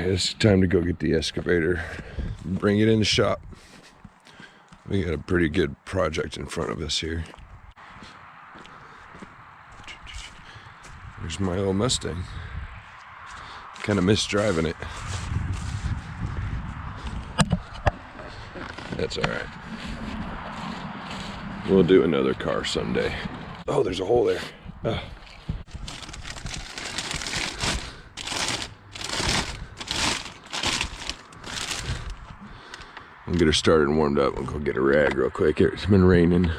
Alright, it's time to go get the excavator and bring it in the shop. We got a pretty good project in front of us here. There's my old Mustang. Kind of miss driving it. That's alright. We'll do another car someday. Oh, there's a hole there. I'll get her started and warmed up. We'll go get a rag real quick. It's been raining.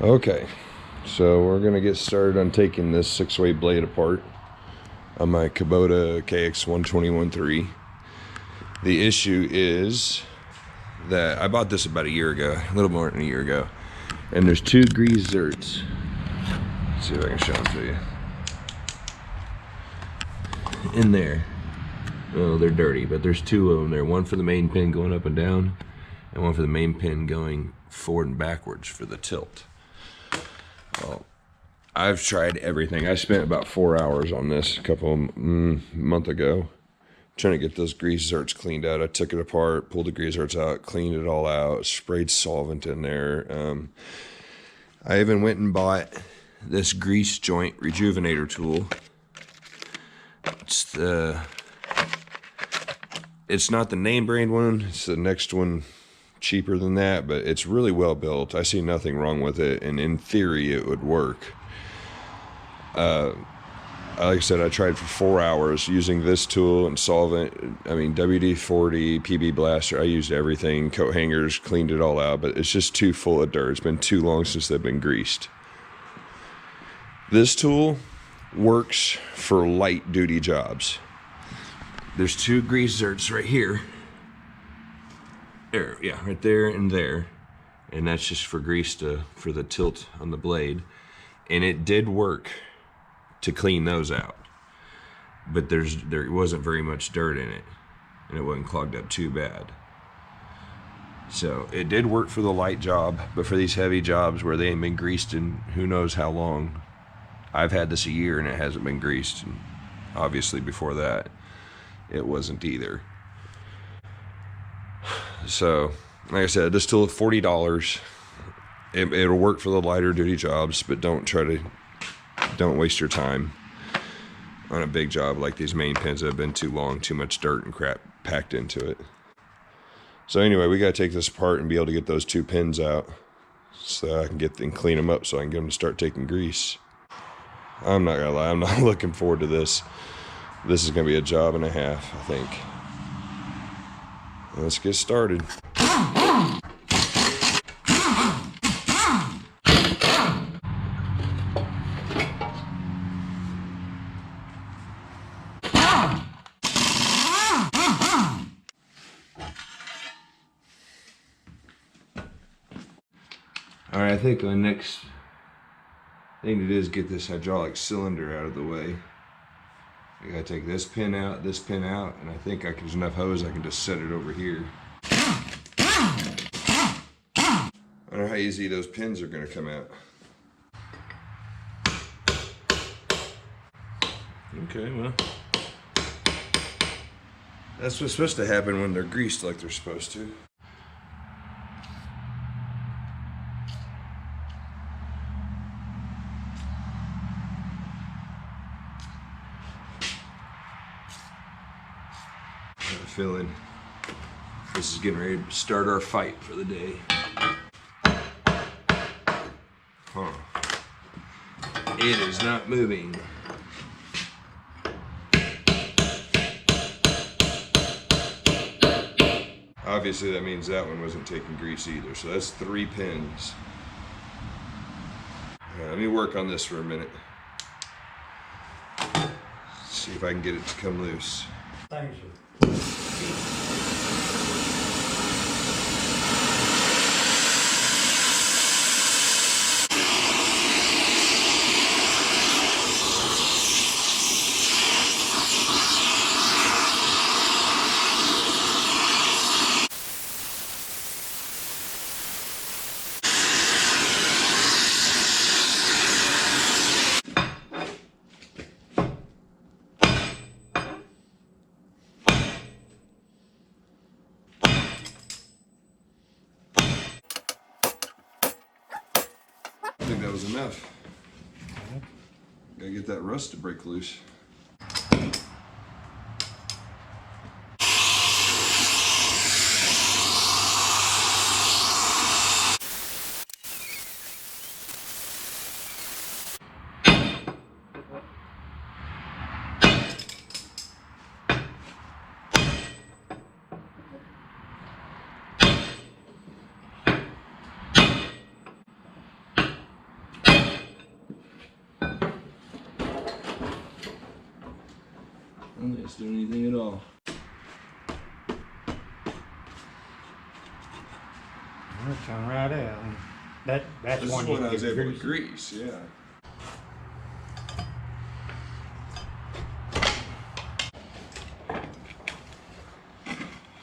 Okay, so we're gonna get started on taking this 6-way blade apart on my Kubota KX1213. The issue is that I bought this about a year ago, a little more than a year ago, and there's 2 grease zerts. Let's see if I can show them to you. In there. Oh, they're dirty, but there's 2 of them there. One for the main pin going up and down, and one for the main pin going forward and backwards for the tilt. Well, I've tried everything. I spent about 4 hours on this month ago, trying to get those grease zerts cleaned out. I took it apart, pulled the grease zerts out, cleaned it all out, sprayed solvent in there. I even went and bought this grease joint rejuvenator tool. It's not the name brand one, it's the next one cheaper than that, but it's really well built. I see nothing wrong with it, and in theory it would work. Like I said, I tried for 4 hours using this tool and solvent. I mean, WD-40, PB Blaster, I used everything, coat hangers, cleaned it all out, but it's just too full of dirt. It's been too long since they've been greased. This tool works for light duty jobs. There's 2 grease zerts right here. There, yeah, right there and there, and that's just for grease for the tilt on the blade, and it did work to clean those out, but there wasn't very much dirt in it, and it wasn't clogged up too bad. So it did work for the light job, but for these heavy jobs where they ain't been greased in who knows how long, I've had this a year and it hasn't been greased, and obviously before that it wasn't either. So, like I said, this tool is $40. It'll work for the lighter duty jobs, but don't waste your time on a big job like these main pins that have been too long, too much dirt and crap packed into it. So anyway, we gotta take this apart and be able to get those 2 pins out so I can get them, clean them up so I can get them to start taking grease. I'm not gonna lie, I'm not looking forward to this. This is gonna be a job and a half, I think. Let's get started. All right, I think the next thing to do is get this hydraulic cylinder out of the way. I gotta take this pin out, and I think there's enough hose I can just set it over here. I don't know how easy those pins are gonna come out. Okay, well, that's what's supposed to happen when they're greased like they're supposed to. Feeling This is getting ready to start our fight for the day. Huh. It is not moving. Obviously that means that one wasn't taking grease either, so that's 3 pins. Let me work on this for a minute. See if I can get it to come loose. Thank you. I think that was enough. Gotta get that rust to break loose. I don't think it's doing anything at all. Well, it come right out. That's This is one when you I was can able to grease. grease, yeah.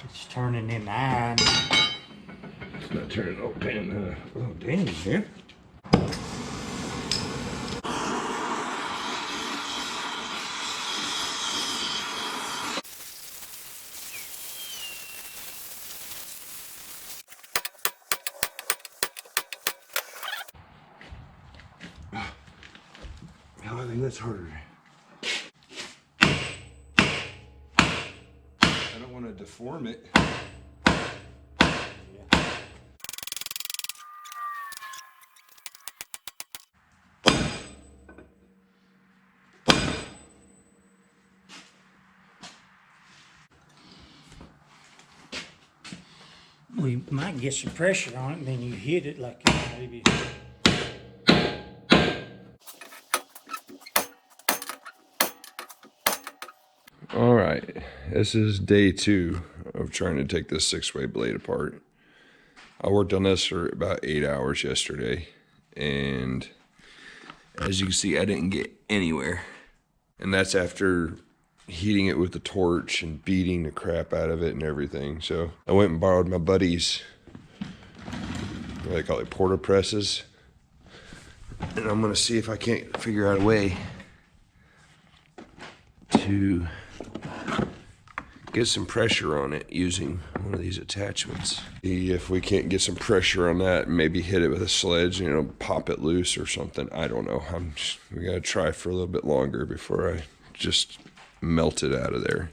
It's turning in the iron. It's not turning open. Oh, dang, man. Oh, I think that's harder. I don't want to deform it. We might get some pressure on it, and then you hit it like maybe. All right, this is day 2 of trying to take this 6-way blade apart. I worked on this for about 8 hours yesterday, and as you can see, I didn't get anywhere. And that's after heating it with the torch and beating the crap out of it and everything. So I went and borrowed my buddy's, what do they call it, porta presses. And I'm gonna see if I can't figure out a way to get some pressure on it using one of these attachments. See if we can't get some pressure on that, maybe hit it with a sledge, you know, pop it loose or something. I don't know. We gotta try for a little bit longer before I just melt it out of there.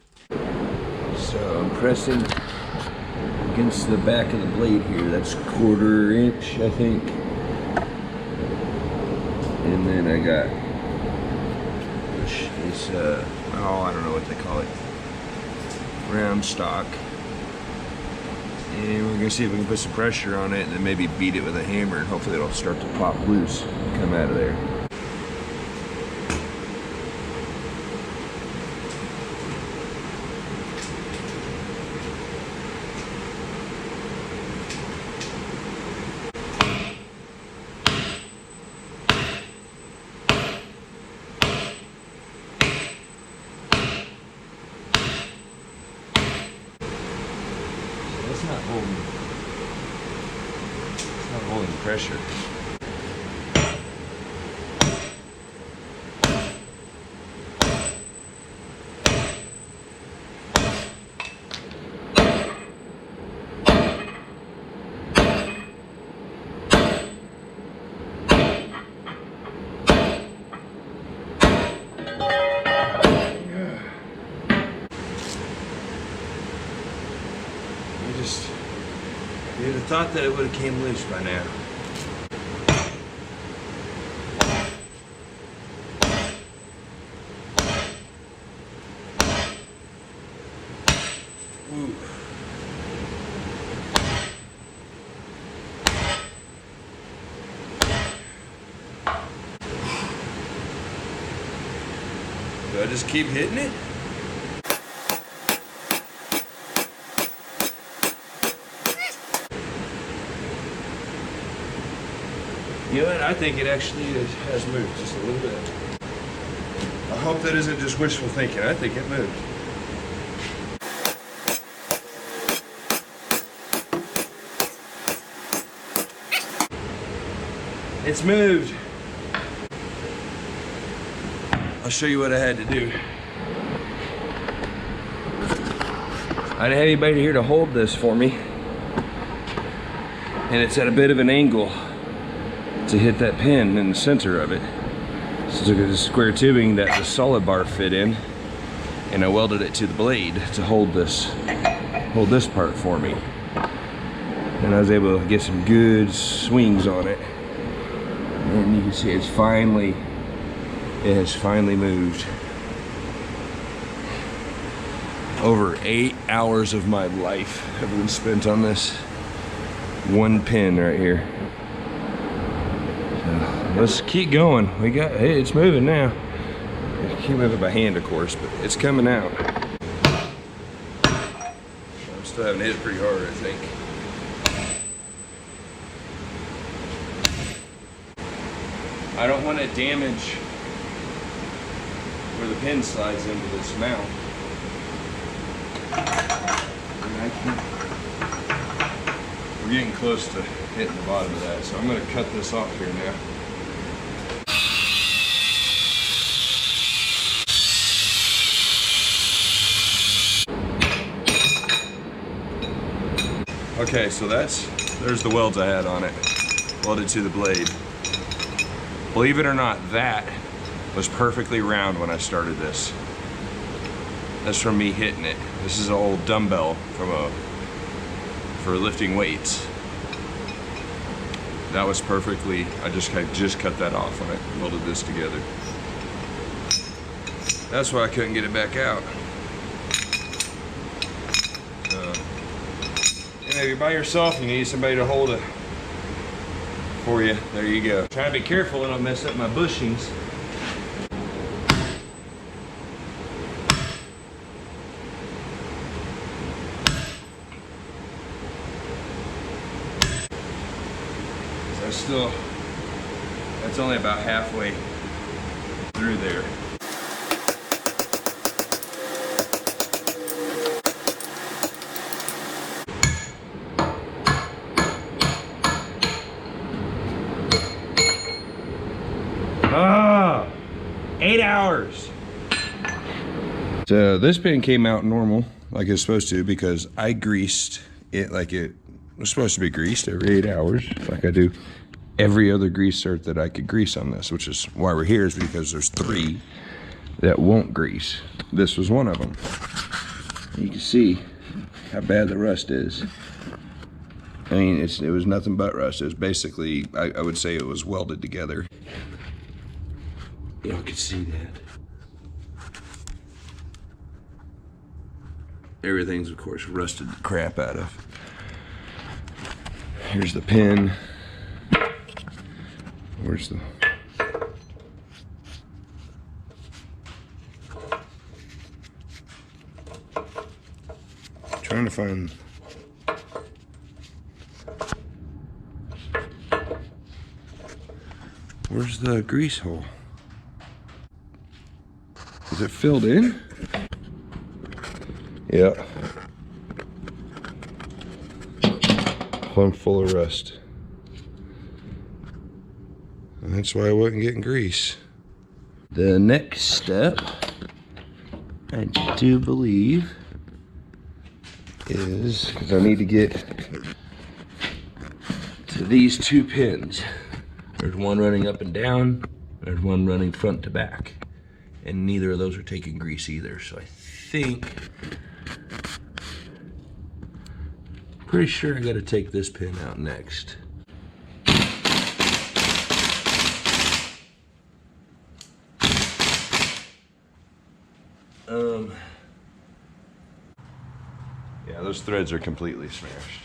So I'm pressing against the back of the blade here. That's 1/4 inch, I think. And then I got this, oh, I don't know what they call it, round stock. And we're gonna see if we can put some pressure on it and then maybe beat it with a hammer, and hopefully it'll start to pop loose and come out of there. It's not holding pressure. you'd have thought that it would have came loose by now. Ooh. Do I just keep hitting it? You know what? I think it actually has moved just a little bit. I hope that isn't just wishful thinking. I think it moved. It's moved. I'll show you what I had to do. I didn't have anybody here to hold this for me. And it's at a bit of an angle to hit that pin in the center of it. So I took the square tubing that the solid bar fit in, and I welded it to the blade to hold this part for me. And I was able to get some good swings on it. And you can see it has finally moved. Over 8 hours of my life have been spent on this one pin right here. So let's keep going. Hey, it's moving now. I can't move it by hand, of course, but it's coming out. I'm still having to hit it pretty hard, I think. I don't want to damage where the pin slides into this mount. We're getting close to hitting the bottom of that, so I'm going to cut this off here now. Okay, so there's the welds I had on it, welded to the blade. Believe it or not, that was perfectly round when I started this. That's from me hitting it. This is an old dumbbell for lifting weights. That was perfectly, I just cut that off when I welded this together. That's why I couldn't get it back out. If you're by yourself and you need somebody to hold it for you, there you go. Try to be careful and don't mess up my bushings. That's only about halfway through there. Ah, 8 hours. So this pin came out normal, like it's supposed to, because I greased it like it was supposed to be greased every 8 hours, like I do every other grease cert that I could grease on this, which is why we're here, is because there's 3 that won't grease. This was one of them. You can see how bad the rust is. I mean, it was nothing but rust. It was basically, I would say it was welded together. Y'all can see that. Everything's, of course, rusted the crap out of. Here's the pin. Where's the... Trying to find... Where's the grease hole? Is it filled in? Yeah. Plumb full of rust. And that's why I wasn't getting grease. The next step, I do believe, is because I need to get to these 2 pins. There's one running up and down, there's one running front to back. And neither of those are taking grease either. So I think Pretty sure I got to take this pin out next. Yeah, those threads are completely smashed.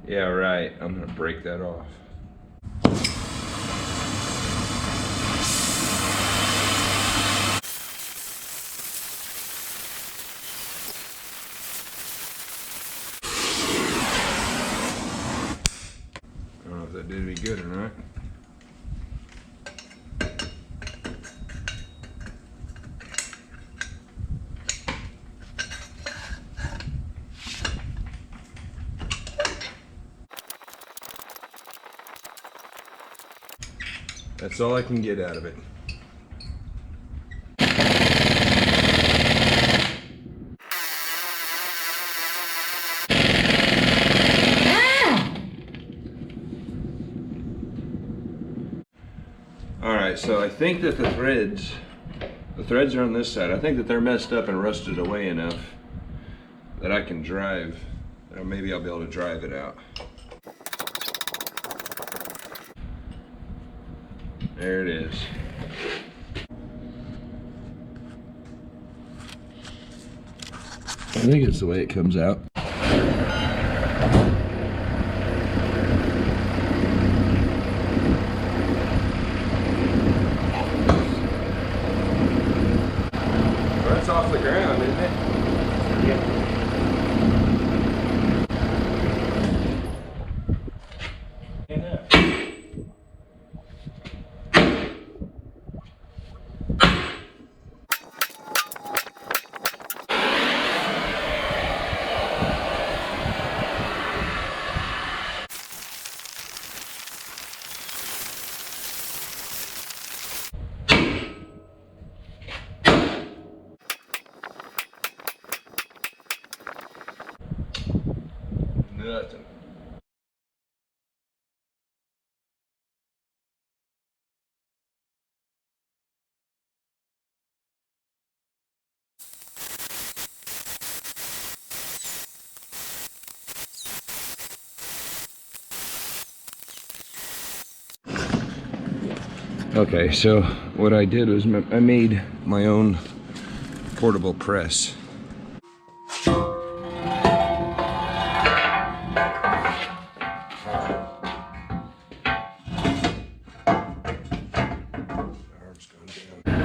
Yeah, right. I'm gonna break that off. I don't know if that did any good or not. That's all I can get out of it. Alright, so I think that the threads are on this side. I think that they're messed up and rusted away enough that I can drive, or maybe I'll be able to drive it out. There it is. I think it's the way it comes out. Well, that's off the ground, isn't it? Yeah. Nothing. Okay, so what I did was I made my own portable press. Arm's going down.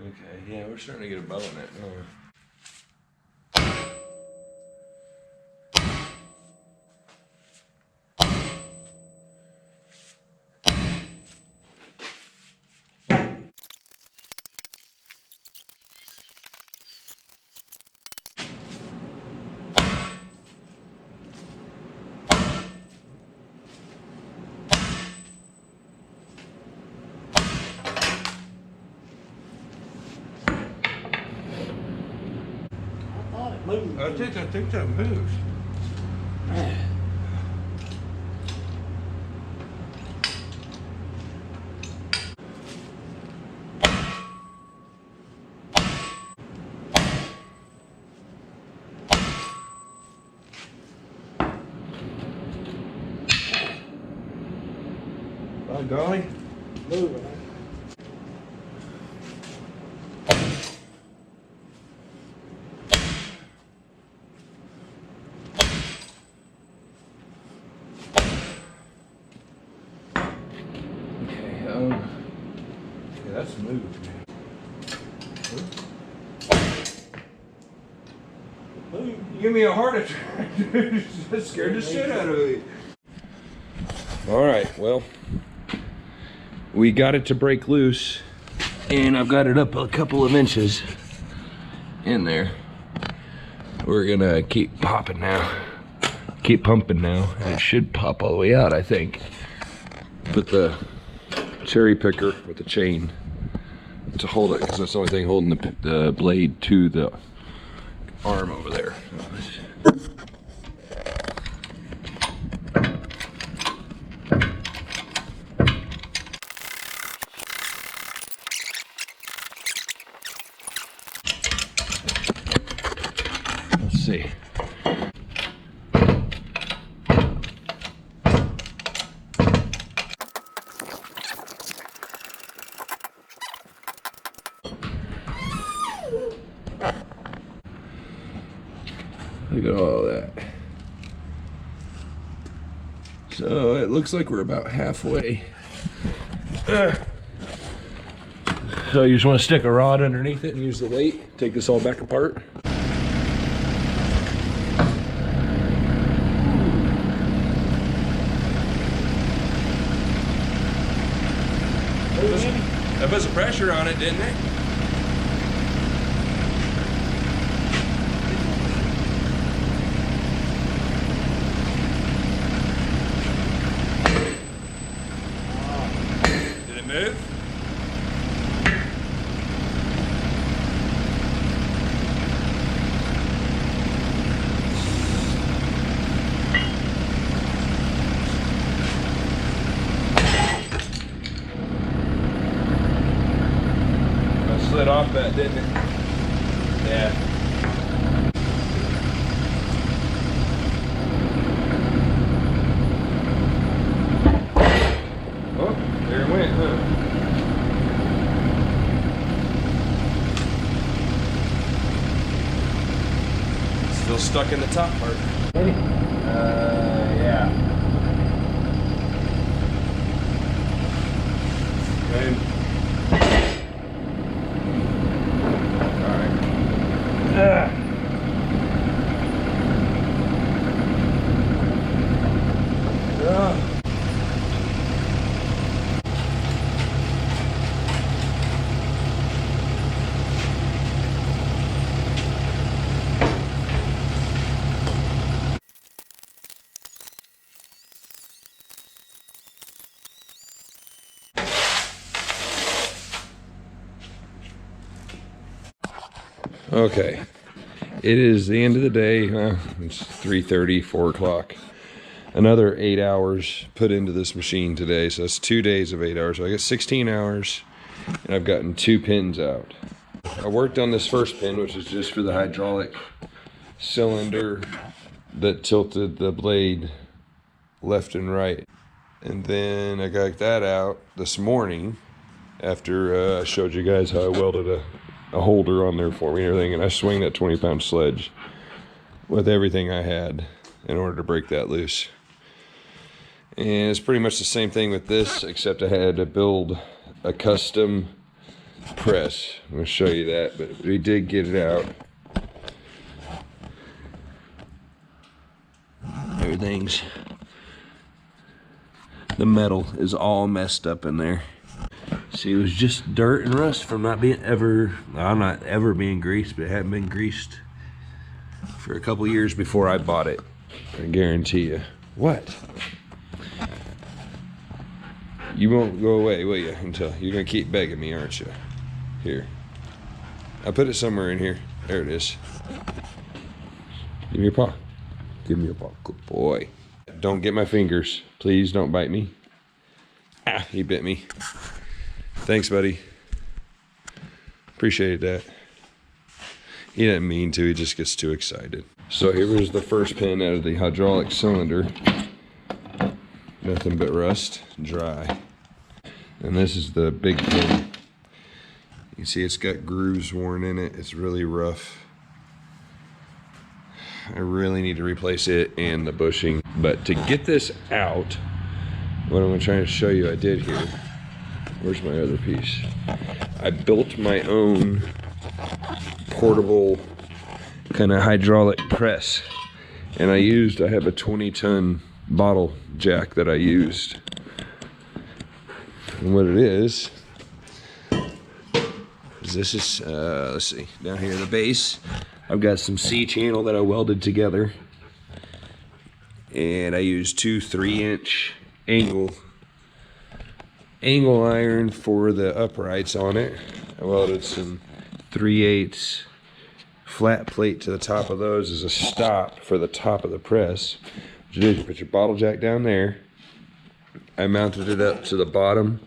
Okay, yeah, we're starting to get a bow in it now. moved. I think that moved. By golly. Moving. Okay, yeah, that's moved, man. You give me a heart attack, dude. That scared the shit out of me. All right, well, we got it to break loose, and I've got it up a couple of inches in there. We're gonna keep popping now. Keep pumping now, and it should pop all the way out, I think. Put the cherry picker with the chain to hold it, because that's the only thing holding the blade to the arm over there. Let's see. Look at all that. So it looks like we're about halfway. So you just want to stick a rod underneath it and use the weight, take this all back apart. That put some pressure on it, didn't it? Did it move? Slid off that, didn't it? Yeah. Oh, there it went, huh? Still stuck in the top part. Yeah. Okay. Okay, it is the end of the day. It's 3:30, 4 o'clock. Another 8 hours put into this machine today, so that's 2 days of 8 hours. So I got 16 hours, and I've gotten 2 pins out. I worked on this first pin, which is just for the hydraulic cylinder that tilted the blade left and right. And then I got that out this morning after I showed you guys how I welded a holder on there for me and everything, and I swing that 20-pound sledge with everything I had in order to break that loose. And it's pretty much the same thing with this, except I had to build a custom press. I'm going to show you that, but we did get it out. Everything's, the metal is all messed up in there. See, it was just dirt and rust from not being not ever being greased, but it hadn't been greased for a couple years before I bought it. I guarantee you. What? You won't go away, will you? Until you're gonna keep begging me, aren't you? Here. I put it somewhere in here. There it is. Give me your paw. Give me your paw. Good boy. Don't get my fingers. Please don't bite me. Ah, he bit me. Thanks, buddy. Appreciate that. He didn't mean to, he just gets too excited. So here was the first pin out of the hydraulic cylinder. Nothing but rust, dry. And this is the big pin. You can see it's got grooves worn in it. It's really rough. I really need to replace it and the bushing. But to get this out, what I'm trying to show you I did here. Where's my other piece? I built my own portable kind of hydraulic press. And I have a 20-ton bottle jack that I used. And what it is this is, let's see, down here at the base, I've got some C-channel that I welded together. And I used two 3-inch angle iron for the uprights on it. I welded some 3/8 flat plate to the top of those as a stop for the top of the press. What you do is you put your bottle jack down there. I mounted it up to the bottom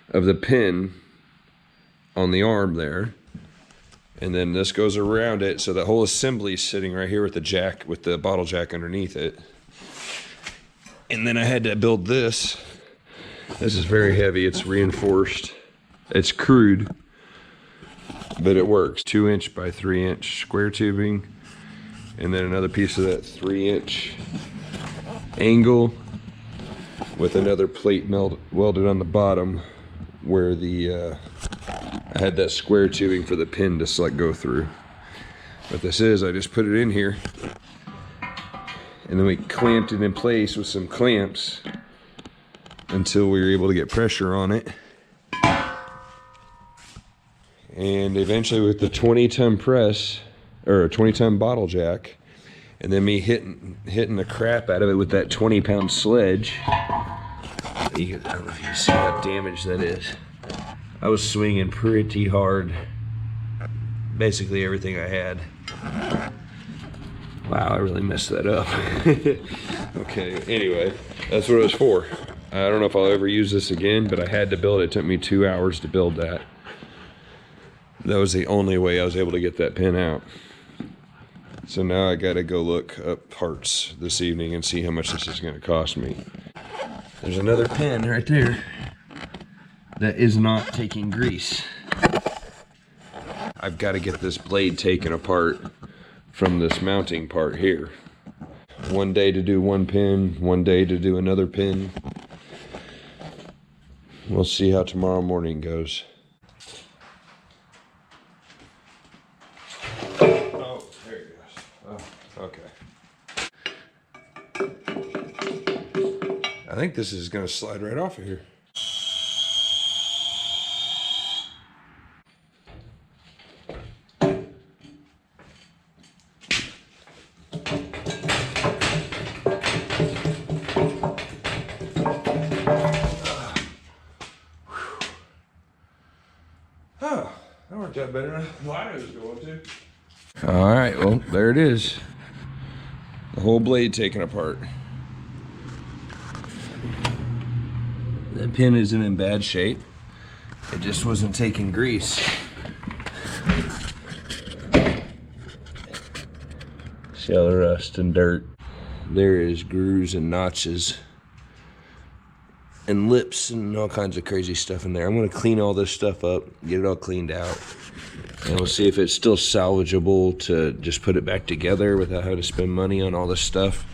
of the pin on the arm there, and then this goes around it, so the whole assembly is sitting right here with the jack, with the bottle jack underneath it. And then I had to build this. This is very heavy. It's reinforced. It's crude, but it works. 2-inch by 3-inch square tubing, and then another piece of that 3-inch angle with another plate welded on the bottom where the I had that square tubing for the pin to like go through. What this is, I just put it in here, and then we clamped it in place with some clamps until we were able to get pressure on it. And eventually with the 20-ton press, or a 20-ton bottle jack, and then me hitting the crap out of it with that 20-pound sledge. I don't know if you see how damaged that is. I was swinging pretty hard. Basically everything I had. Wow, I really messed that up. Okay, anyway, that's what it was for. I don't know if I'll ever use this again, but I had to build it. It took me 2 hours to build that. That was the only way I was able to get that pin out. So now I gotta go look up parts this evening and see how much this is gonna cost me. There's another pin right there that is not taking grease. I've got to get this blade taken apart from this mounting part here. One day to do one pin, one day to do another pin. We'll see how tomorrow morning goes. Oh, there it goes. Oh, okay. I think this is going to slide right off of here. Oh, that worked out better than I thought it was going to. All right, well, there it is. The whole blade taken apart. The pin isn't in bad shape. It just wasn't taking grease. See all the rust and dirt. There is grooves and notches and lips and all kinds of crazy stuff in there. I'm gonna clean all this stuff up, get it all cleaned out, and we'll see if it's still salvageable to just put it back together without having to spend money on all this stuff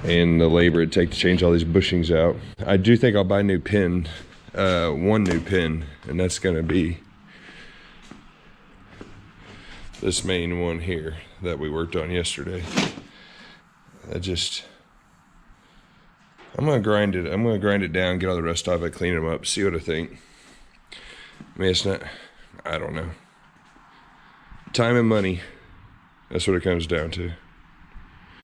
and the labor it'd take to change all these bushings out. I do think I'll buy a new pin, one new pin, and that's gonna be this main one here that we worked on yesterday. I'm gonna grind it down, get all the rust off it, clean them up, see what I think. I mean, it's not, I don't know. Time and money, that's what it comes down to.